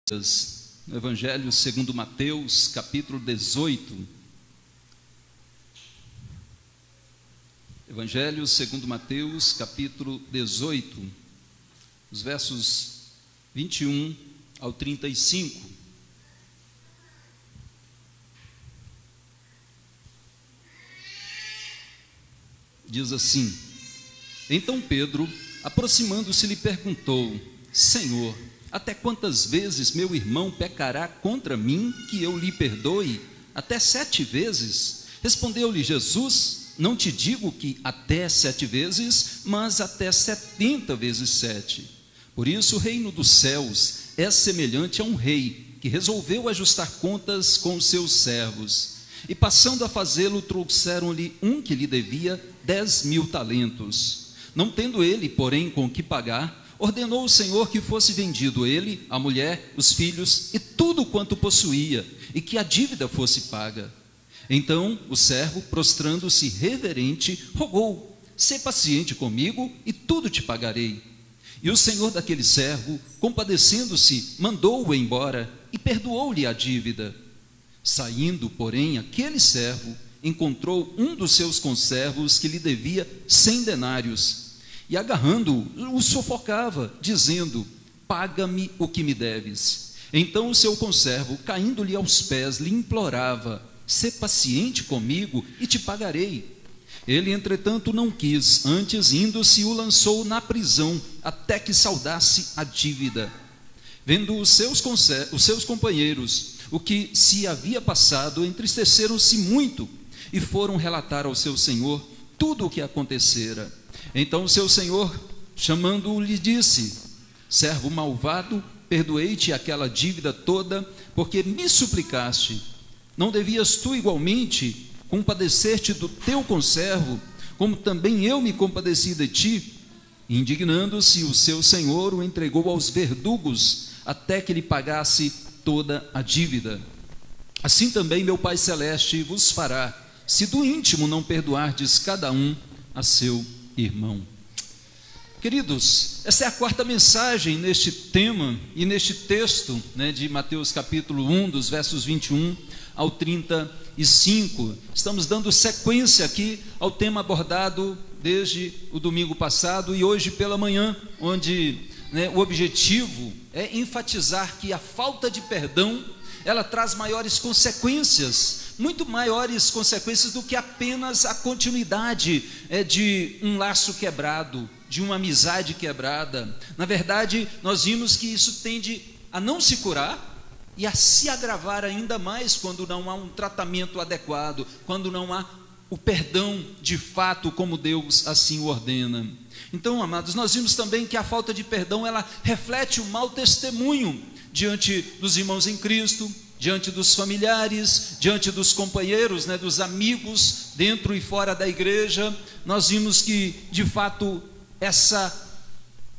No Evangelho segundo Mateus, capítulo 18. Evangelho segundo Mateus, capítulo 18, os versos 21 ao 35. Diz assim: Então Pedro, aproximando-se, lhe perguntou: Senhor, até quantas vezes meu irmão pecará contra mim que eu lhe perdoe? Até 7 vezes? Respondeu-lhe Jesus: Não te digo que até 7 vezes, mas até 70 vezes 7. Por isso o reino dos céus é semelhante a um rei que resolveu ajustar contas com os seus servos. E passando a fazê-lo, trouxeram-lhe um que lhe devia 10.000 talentos. Não tendo ele, porém, com que pagar, ordenou o Senhor que fosse vendido ele, a mulher, os filhos e tudo quanto possuía, e que a dívida fosse paga. Então o servo, prostrando-se reverente, rogou: Sê paciente comigo e tudo te pagarei. E o senhor daquele servo, compadecendo-se, mandou-o embora e perdoou-lhe a dívida. Saindo, porém, aquele servo encontrou um dos seus conservos que lhe devia 100 denários. E agarrando-o, o sufocava, dizendo: Paga-me o que me deves. Então o seu conservo, caindo-lhe aos pés, lhe implorava: Sê paciente comigo e te pagarei. Ele, entretanto, não quis, antes, indo-se, o lançou na prisão, até que saldasse a dívida. Vendo os seus companheiros o que se havia passado, entristeceram-se muito e foram relatar ao seu senhor tudo o que acontecera. Então o seu senhor, chamando-o, lhe disse: Servo malvado, perdoei-te aquela dívida toda, porque me suplicaste. Não devias tu igualmente compadecer-te do teu conservo, como também eu me compadeci de ti? Indignando-se, o seu senhor o entregou aos verdugos, até que lhe pagasse toda a dívida. Assim também meu Pai Celeste vos fará, se do íntimo não perdoardes cada um a seu irmão. Queridos, essa é a 4ª mensagem neste tema e neste texto, de Mateus capítulo 1, dos versos 21 ao 35. Estamos dando sequência aqui ao tema abordado desde o domingo passado e hoje pela manhã, onde o objetivo é enfatizar que a falta de perdão, ela traz maiores consequências, muito maiores consequências do que apenas a continuidade de um laço quebrado, de uma amizade quebrada. Na verdade, nós vimos que isso tende a não se curar e a se agravar ainda mais quando não há um tratamento adequado, quando não há o perdão de fato como Deus assim o ordena. Então, amados, nós vimos também que a falta de perdão, ela reflete um mau testemunho diante dos irmãos em Cristo, diante dos familiares, diante dos companheiros, dos amigos, dentro e fora da igreja. Nós vimos que, de fato, essa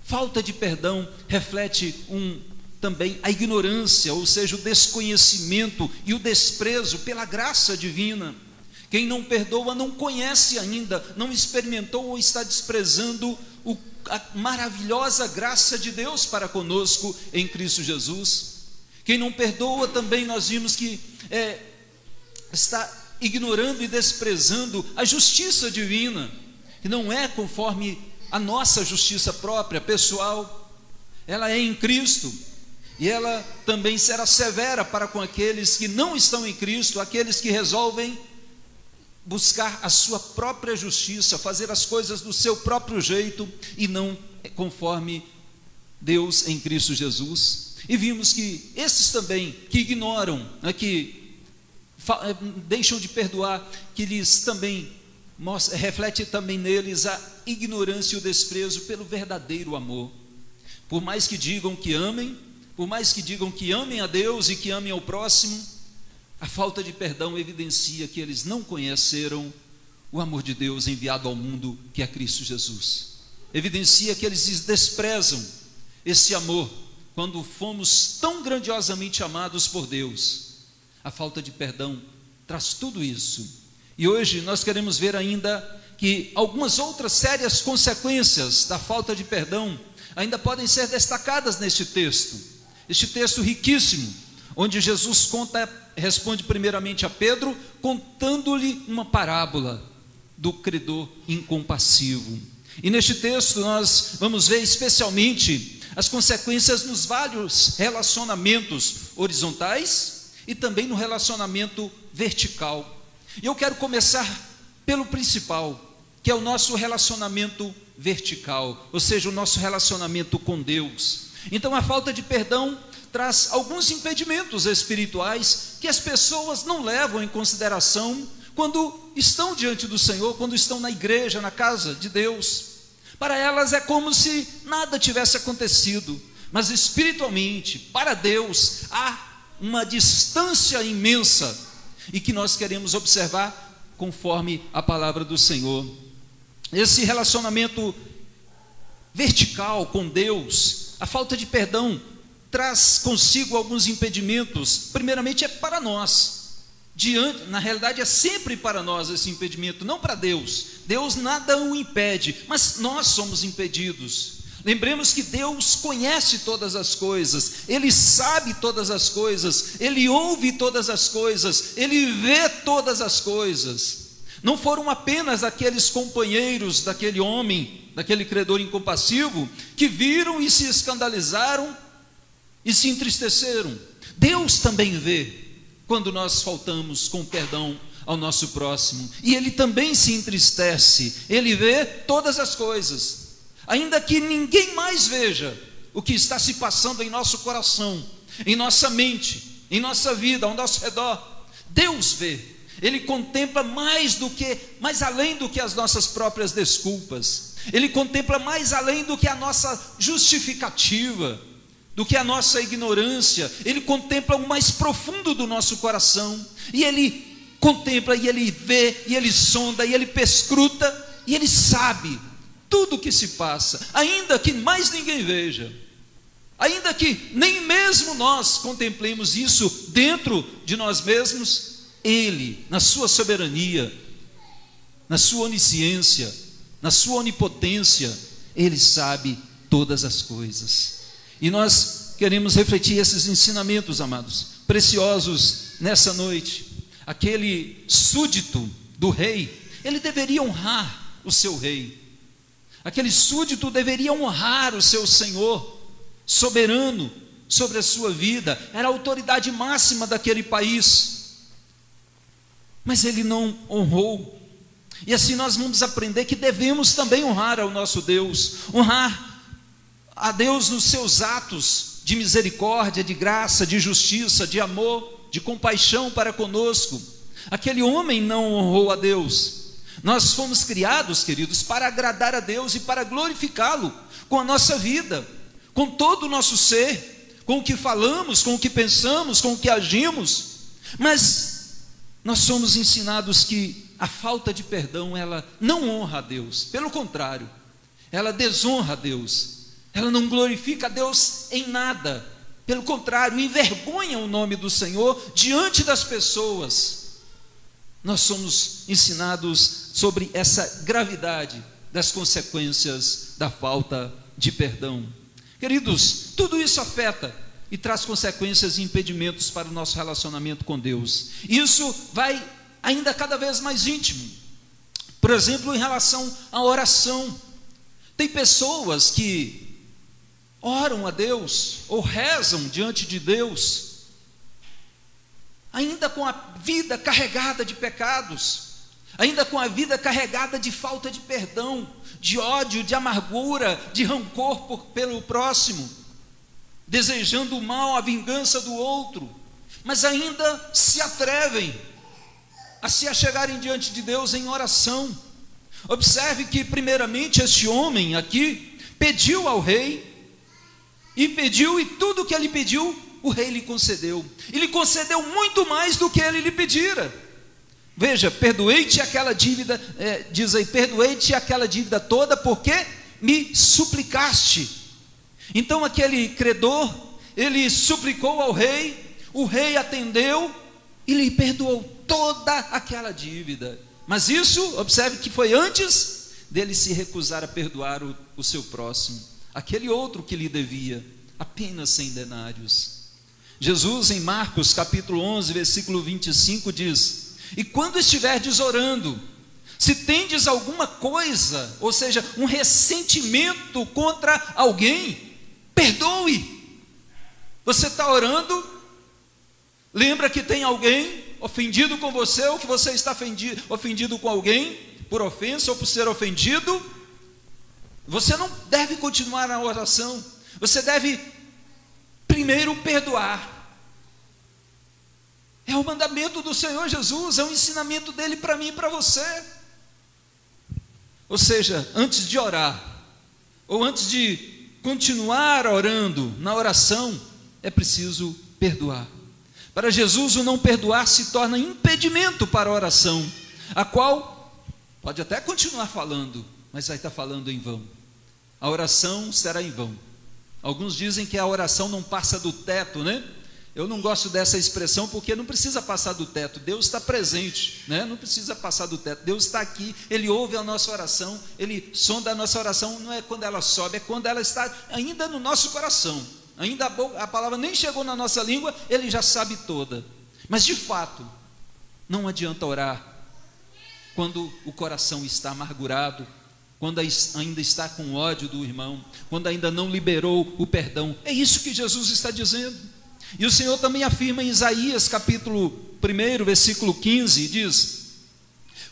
falta de perdão reflete também a ignorância, ou seja, o desconhecimento e o desprezo pela graça divina. Quem não perdoa não conhece ainda, não experimentou ou está desprezando a maravilhosa graça de Deus para conosco em Cristo Jesus. Quem não perdoa também, nós vimos que está ignorando e desprezando a justiça divina, que não é conforme a nossa justiça própria, pessoal. Ela é em Cristo, e ela também será severa para com aqueles que não estão em Cristo, aqueles que resolvem buscar a sua própria justiça, fazer as coisas do seu próprio jeito e não conforme Deus em Cristo Jesus. E vimos que esses também que ignoram, que deixam de perdoar, que lhes também reflete também neles a ignorância e o desprezo pelo verdadeiro amor. Por mais que digam que amem, por mais que digam que amem a Deus e que amem ao próximo, a falta de perdão evidencia que eles não conheceram o amor de Deus enviado ao mundo, que é Cristo Jesus. Evidencia que eles desprezam esse amor, quando fomos tão grandiosamente amados por Deus. A falta de perdão traz tudo isso. E hoje nós queremos ver ainda que algumas outras sérias consequências da falta de perdão ainda podem ser destacadas neste texto. Este texto riquíssimo, onde Jesus responde primeiramente a Pedro, contando-lhe uma parábola do credor incompassivo. E neste texto nós vamos ver especialmente as consequências nos vários relacionamentos horizontais e também no relacionamento vertical. E eu quero começar pelo principal, que é o nosso relacionamento vertical, ou seja, o nosso relacionamento com Deus. Então a falta de perdão traz alguns impedimentos espirituais que as pessoas não levam em consideração quando estão diante do Senhor, quando estão na igreja, na casa de Deus. Para elas é como se nada tivesse acontecido, mas espiritualmente, para Deus, há uma distância imensa e que nós queremos observar conforme a palavra do Senhor. Esse relacionamento vertical com Deus, a falta de perdão traz consigo alguns impedimentos. Primeiramente é para nós. Na realidade é sempre para nós esse impedimento, não para Deus. Deus nada o impede, mas nós somos impedidos. Lembremos que Deus conhece todas as coisas, Ele sabe todas as coisas, Ele ouve todas as coisas, Ele vê todas as coisas. Não foram apenas aqueles companheiros daquele homem, daquele credor incompassivo, que viram e se escandalizaram e se entristeceram. Deus também vê quando nós faltamos com perdão ao nosso próximo, e Ele também se entristece. Ele vê todas as coisas, ainda que ninguém mais veja o que está se passando em nosso coração, em nossa mente, em nossa vida, ao nosso redor. Deus vê. Ele contempla mais além do que as nossas próprias desculpas. Ele contempla mais além do que a nossa justificativa, do que a nossa ignorância. Ele contempla o mais profundo do nosso coração, e Ele contempla, e Ele vê, e Ele sonda, e Ele perscruta, e Ele sabe tudo o que se passa, ainda que mais ninguém veja, ainda que nem mesmo nós contemplemos isso dentro de nós mesmos. Ele, na sua soberania, na sua onisciência, na sua onipotência, Ele sabe todas as coisas. E nós queremos refletir esses ensinamentos, amados, preciosos nessa noite. Aquele súdito do rei, ele deveria honrar o seu rei. Aquele súdito deveria honrar o seu senhor, soberano sobre a sua vida. Era a autoridade máxima daquele país. Mas ele não honrou. E assim nós vamos aprender que devemos também honrar ao nosso Deus, honrar a Deus nos seus atos de misericórdia, de graça, de justiça, de amor, de compaixão para conosco. Aquele homem não honrou a Deus. Nós fomos criados, queridos, para agradar a Deus e para glorificá-lo com a nossa vida, com todo o nosso ser, com o que falamos, com o que pensamos, com o que agimos. Mas nós somos ensinados que a falta de perdão, ela não honra a Deus. Pelo contrário, ela desonra a Deus. Ela não glorifica a Deus em nada. Pelo contrário, envergonha o nome do Senhor diante das pessoas. Nós somos ensinados sobre essa gravidade das consequências da falta de perdão. Queridos, tudo isso afeta e traz consequências e impedimentos para o nosso relacionamento com Deus. Isso vai ainda cada vez mais íntimo. Por exemplo, em relação à oração. Tem pessoas que oram a Deus ou rezam diante de Deus, ainda com a vida carregada de pecados, ainda com a vida carregada de falta de perdão, de ódio, de amargura, de rancor pelo próximo, desejando o mal, a vingança do outro, mas ainda se atrevem a se achegarem diante de Deus em oração. Observe que primeiramente este homem aqui pediu ao rei, e tudo que ele pediu, o rei lhe concedeu. E lhe concedeu muito mais do que ele lhe pedira. Veja, perdoei-te aquela dívida, diz aí, perdoei-te aquela dívida toda, porque me suplicaste. Então aquele credor, ele suplicou ao rei, o rei atendeu e lhe perdoou toda aquela dívida. Mas isso, observe que foi antes dele se recusar a perdoar o seu próximo, aquele outro que lhe devia. apenas 100 denários. Jesus, em Marcos capítulo 11, versículo 25, diz: e quando estiverdes orando, se tendes alguma coisa, ou seja, um ressentimento contra alguém, perdoe. Você está orando, lembra que tem alguém ofendido com você, ou que você está ofendido com alguém, por ofensa ou por ser ofendido, você não deve continuar na oração, você deve primeiro perdoar. É o mandamento do Senhor Jesus, é o ensinamento dele para mim e para você. Ou seja, antes de orar, ou antes de continuar orando na oração, é preciso perdoar. Para Jesus, o não perdoar se torna impedimento para a oração, a qual pode até continuar falando, mas vai estar falando em vão. A oração será em vão. Alguns dizem que a oração não passa do teto, né? Eu não gosto dessa expressão, porque não precisa passar do teto, Deus está presente, né? Não precisa passar do teto, Deus está aqui, Ele ouve a nossa oração, Ele sonda a nossa oração, não é quando ela sobe, é quando ela está ainda no nosso coração, ainda a palavra nem chegou na nossa língua, Ele já sabe toda. Mas de fato, não adianta orar quando o coração está amargurado, quando ainda está com ódio do irmão, quando ainda não liberou o perdão. É isso que Jesus está dizendo. E o Senhor também afirma em Isaías capítulo 1, versículo 15, diz: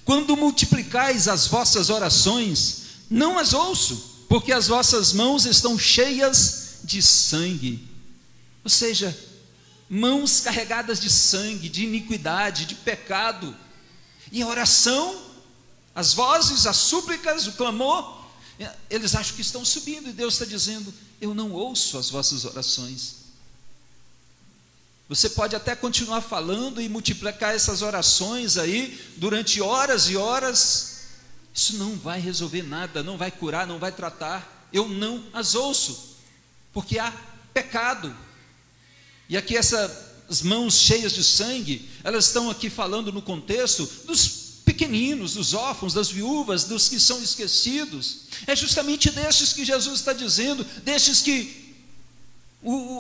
quando multiplicais as vossas orações, não as ouço, porque as vossas mãos estão cheias de sangue. Ou seja, mãos carregadas de sangue, de iniquidade, de pecado. E a oração, as vozes, as súplicas, o clamor, eles acham que estão subindo, e Deus está dizendo: eu não ouço as vossas orações. Você pode até continuar falando e multiplicar essas orações aí durante horas e horas, isso não vai resolver nada, não vai curar, não vai tratar. Eu não as ouço, porque há pecado. E aqui essas mãos cheias de sangue, elas estão aqui falando no contexto dos pequeninos, dos órfãos, das viúvas, dos que são esquecidos. É justamente destes que Jesus está dizendo, destes que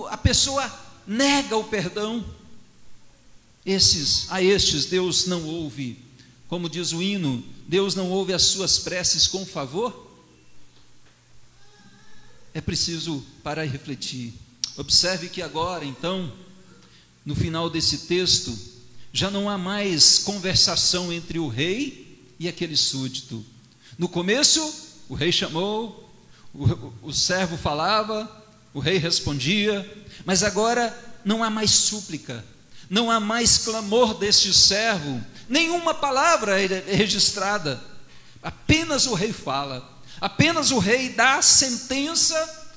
a pessoa nega o perdão. A estes Deus não ouve. Como diz o hino, Deus não ouve as suas preces com favor. É preciso parar e refletir. Observe que agora, então, no final desse texto, já não há mais conversação entre o rei e aquele súdito. No começo, o rei chamou, o servo falava, o rei respondia, mas agora não há mais súplica, não há mais clamor deste servo, nenhuma palavra é registrada, apenas o rei fala, apenas o rei dá a sentença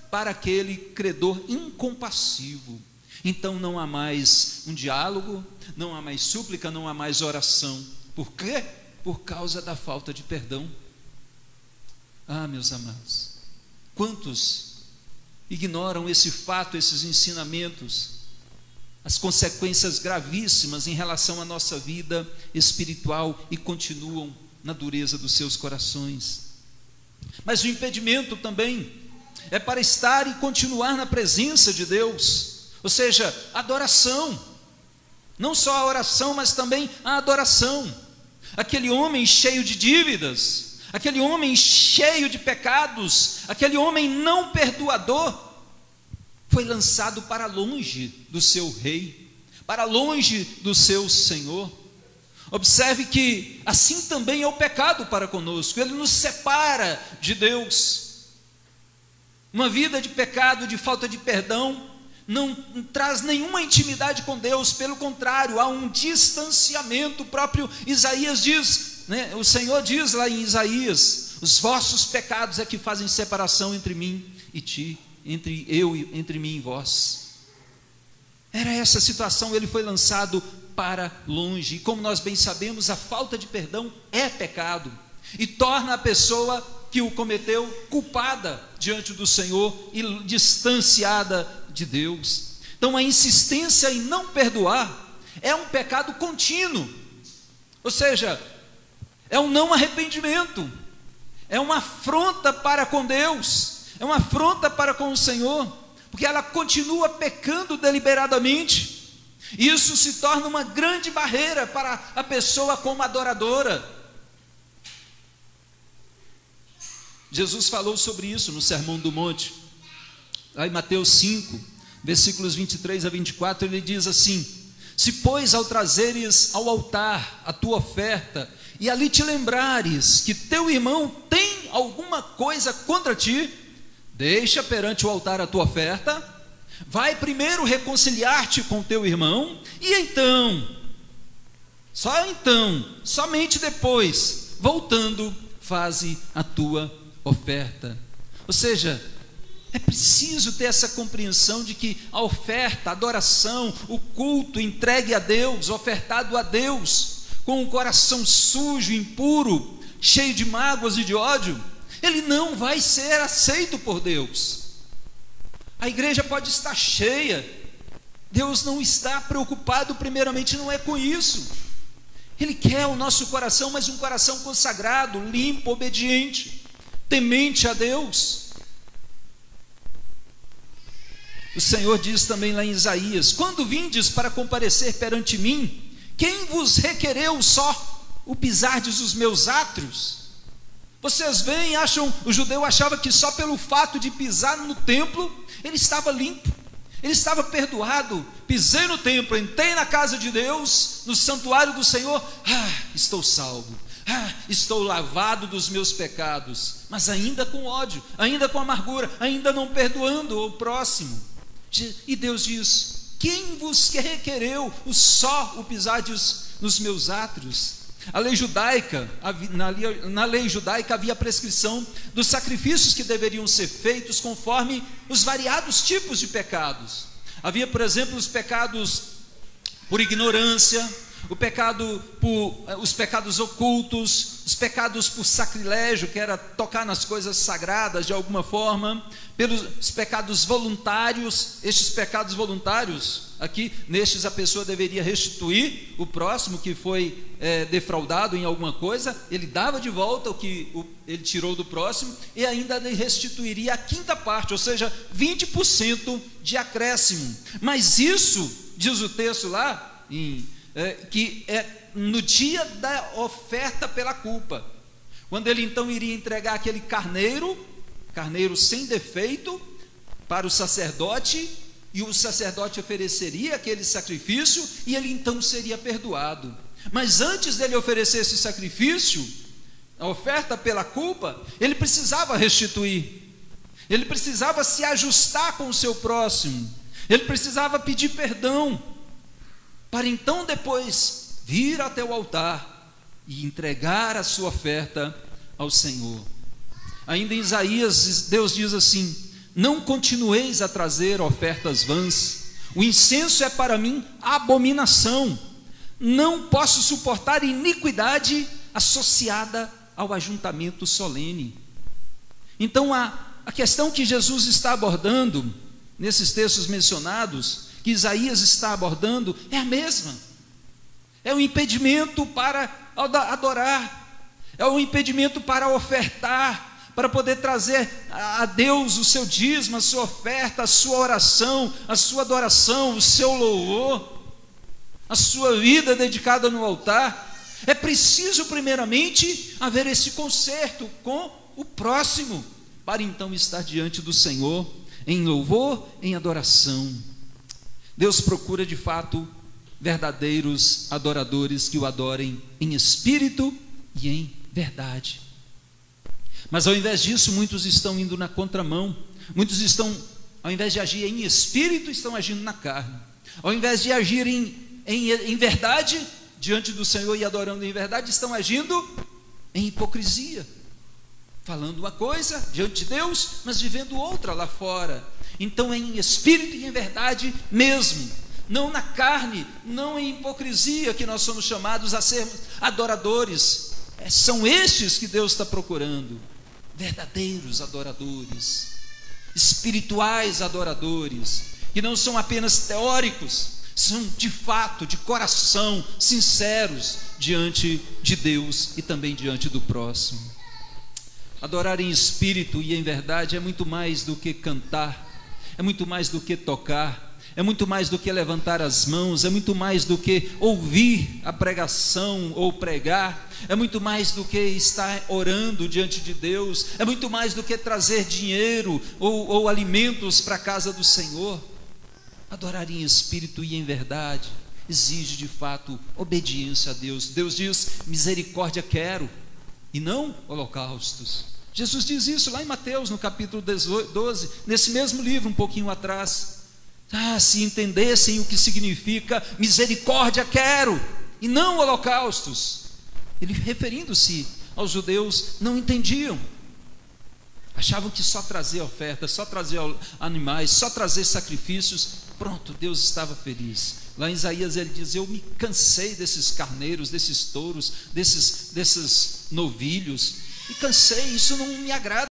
para aquele credor incompassivo. Então não há mais um diálogo, não há mais súplica, não há mais oração. Por quê? Por causa da falta de perdão. Ah, meus amados, quantos ignoram esse fato, esses ensinamentos, as consequências gravíssimas em relação à nossa vida espiritual, e continuam na dureza dos seus corações. Mas o impedimento também é para estar e continuar na presença de Deus, ou seja, adoração, não só a oração, mas também a adoração. Aquele homem cheio de dívidas, aquele homem cheio de pecados, aquele homem não perdoador, foi lançado para longe do seu rei, para longe do seu Senhor. Observe que assim também é o pecado para conosco, ele nos separa de Deus. Uma vida de pecado, de falta de perdão, não traz nenhuma intimidade com Deus, pelo contrário, há um distanciamento. O próprio Isaías diz, né? O Senhor diz lá em Isaías: os vossos pecados é que fazem separação entre mim e ti, entre mim e vós. Era essa a situação, ele foi lançado para longe, e como nós bem sabemos, a falta de perdão é pecado, e torna a pessoa que o cometeu culpada diante do Senhor e distanciada de Deus. Então a insistência em não perdoar é um pecado contínuo, ou seja, é um não arrependimento, é uma afronta para com Deus, é uma afronta para com o Senhor, porque ela continua pecando deliberadamente. Isso se torna uma grande barreira para a pessoa como adoradora. Jesus falou sobre isso no Sermão do Monte, lá em Mateus 5, versículos 23 a 24, ele diz assim: se pois ao trazeres ao altar a tua oferta, e ali te lembrares que teu irmão tem alguma coisa contra ti, deixa perante o altar a tua oferta, vai primeiro reconciliar-te com teu irmão, e então, somente depois, voltando, faze a tua oferta. Ou seja, é preciso ter essa compreensão de que a oferta, a adoração, o culto entregue a Deus, ofertado a Deus, com um coração sujo, impuro, cheio de mágoas e de ódio, ele não vai ser aceito por Deus. A igreja pode estar cheia, Deus não está preocupado, primeiramente, não é com isso. Ele quer o nosso coração, mas um coração consagrado, limpo, obediente, temente a Deus. O Senhor diz também lá em Isaías: quando vindes para comparecer perante mim, quem vos requereu só o pisardes os meus átrios? Vocês veem, o judeu achava que só pelo fato de pisar no templo, ele estava limpo, ele estava perdoado. Pisei no templo, entrei na casa de Deus, no santuário do Senhor, estou salvo, estou lavado dos meus pecados, mas ainda com ódio, ainda com amargura, ainda não perdoando o próximo. E Deus diz: quem vos requereu só o pisardes nos meus átrios? A lei judaica, na lei judaica havia a prescrição dos sacrifícios que deveriam ser feitos conforme os variados tipos de pecados. Havia, por exemplo, os pecados por ignorância, os pecados ocultos, os pecados por sacrilégio, que era tocar nas coisas sagradas de alguma forma, pelos pecados voluntários. Estes pecados voluntários, aqui, nestes a pessoa deveria restituir o próximo que foi defraudado em alguma coisa, ele dava de volta o que ele tirou do próximo, e ainda restituiria a quinta parte, ou seja, 20% de acréscimo. Mas isso, diz o texto lá, que é no dia da oferta pela culpa, quando ele então iria entregar aquele carneiro sem defeito para o sacerdote, e o sacerdote ofereceria aquele sacrifício, e ele então seria perdoado. Mas antes dele oferecer esse sacrifício, a oferta pela culpa, ele precisava restituir, ele precisava se ajustar com o seu próximo, ele precisava pedir perdão, para então depois vir até o altar e entregar a sua oferta ao Senhor. Ainda em Isaías, Deus diz assim: não continueis a trazer ofertas vãs, o incenso é para mim abominação, não posso suportar iniquidade associada ao ajuntamento solene. Então a questão que Jesus está abordando nesses textos mencionados, que Isaías está abordando, é a mesma. É um impedimento para adorar, é um impedimento para ofertar, para poder trazer a Deus o seu dízimo, a sua oferta, a sua oração, a sua adoração, o seu louvor, a sua vida dedicada no altar. É preciso primeiramente haver esse conserto com o próximo, para então estar diante do Senhor em louvor, em adoração. Deus procura de fato verdadeiros adoradores que o adorem em espírito e em verdade. Mas ao invés disso, muitos estão indo na contramão. Muitos estão, ao invés de agir em espírito, estão agindo na carne. Ao invés de agir em verdade diante do Senhor e adorando em verdade, estão agindo em hipocrisia, falando uma coisa diante de Deus, mas vivendo outra lá fora. Então, em espírito e em verdade mesmo, não na carne, não em hipocrisia, que nós somos chamados a sermos adoradores. São estes que Deus está procurando, verdadeiros adoradores, espirituais adoradores, que não são apenas teóricos, são de fato, de coração, sinceros diante de Deus e também diante do próximo. Adorar em espírito e em verdade é muito mais do que cantar, é muito mais do que tocar, é muito mais do que levantar as mãos, é muito mais do que ouvir a pregação ou pregar, é muito mais do que estar orando diante de Deus, é muito mais do que trazer dinheiro ou alimentos para a casa do Senhor. Adorar em espírito e em verdade exige de fato obediência a Deus. Deus diz: misericórdia quero, e não holocaustos. Jesus diz isso lá em Mateus, no capítulo 12, nesse mesmo livro, um pouquinho atrás. Se entendessem o que significa misericórdia quero, e não holocaustos. Ele, referindo-se aos judeus, não entendiam. Achavam que só trazer ofertas, só trazer animais, só trazer sacrifícios, pronto, Deus estava feliz. Lá em Isaías ele diz: eu me cansei desses carneiros, desses touros, desses novilhos, me cansei, isso não me agrada.